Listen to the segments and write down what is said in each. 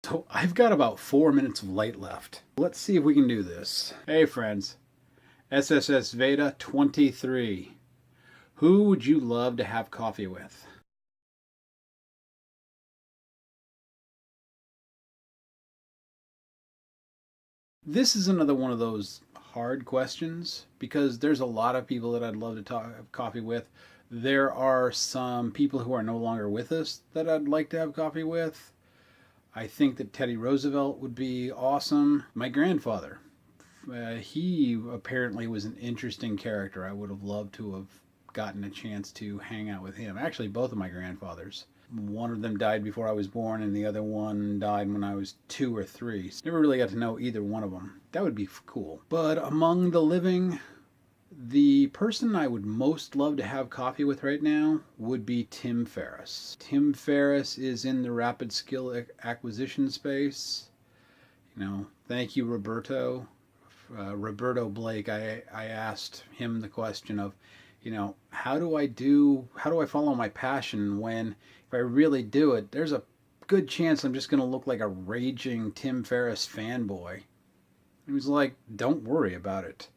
So I've got about 4 minutes of light left. Let's see if we can do this. Hey friends, SSSVEDA 23. Who would you love to have coffee with? This is another one of those hard questions because there's a lot of people that I'd love to have coffee with. There are some people who are no longer with us that I'd like to have coffee with. I think that Teddy Roosevelt would be awesome. My grandfather, he apparently was an interesting character. I would have loved to have gotten a chance to hang out with him. Actually, both of my grandfathers. One of them died before I was born, and the other one died when I was 2 or 3. Never really got to know either one of them. That would be cool. But among the living, the person I would most love to have coffee with right now would be Tim Ferriss. Tim Ferriss is in the rapid skill acquisition space. Thank you, Roberto. Roberto Blake, I asked him the question of, how do I follow my passion when if I really do it, there's a good chance I'm just going to look like a raging Tim Ferriss fanboy. He was like, don't worry about it.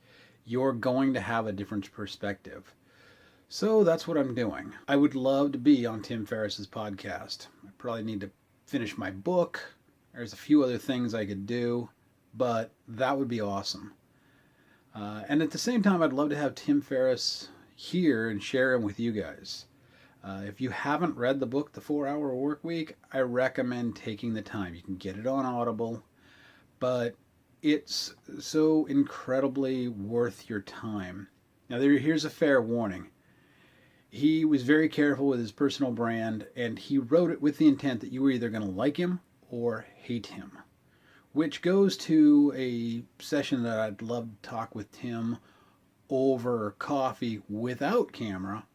You're going to have a different perspective. So that's what I'm doing. I would love to be on Tim Ferriss's podcast. I probably need to finish my book. There's a few other things I could do, but that would be awesome. And at the same time, I'd love to have Tim Ferriss here and share him with you guys. If you haven't read the book, The 4-Hour Workweek, I recommend taking the time. You can get it on Audible, but it's so incredibly worth your time. Now, here's a fair warning. He was very careful with his personal brand, and he wrote it with the intent that you were either going to like him or hate him, which goes to a session that I'd love to talk with Tim over coffee without camera,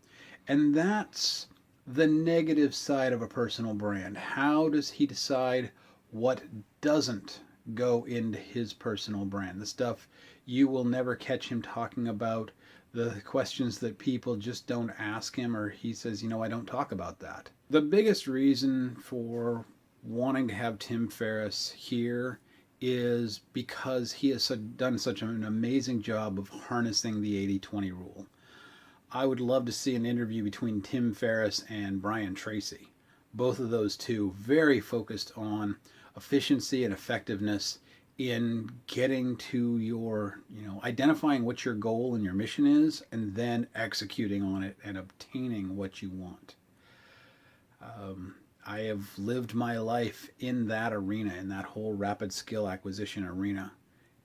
and that's the negative side of a personal brand. How does he decide what doesn't go into his personal brand? The stuff you will never catch him talking about, the questions that people just don't ask him, or he says, I don't talk about that. The biggest reason for wanting to have Tim Ferriss here is because he has done such an amazing job of harnessing the 80-20 rule. I would love to see an interview between Tim Ferriss and Brian Tracy. Both of those two very focused on efficiency and effectiveness in getting to your, identifying what your goal and your mission is, and then executing on it and obtaining what you want. I have lived my life in that arena, in that whole rapid skill acquisition arena,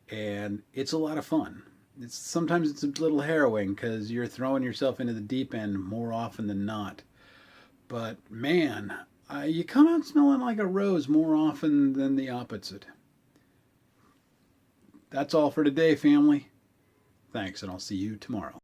and it's a lot of fun. Sometimes it's a little harrowing because you're throwing yourself into the deep end more often than not. But man, you come out smelling like a rose more often than the opposite. That's all for today, family. Thanks, and I'll see you tomorrow.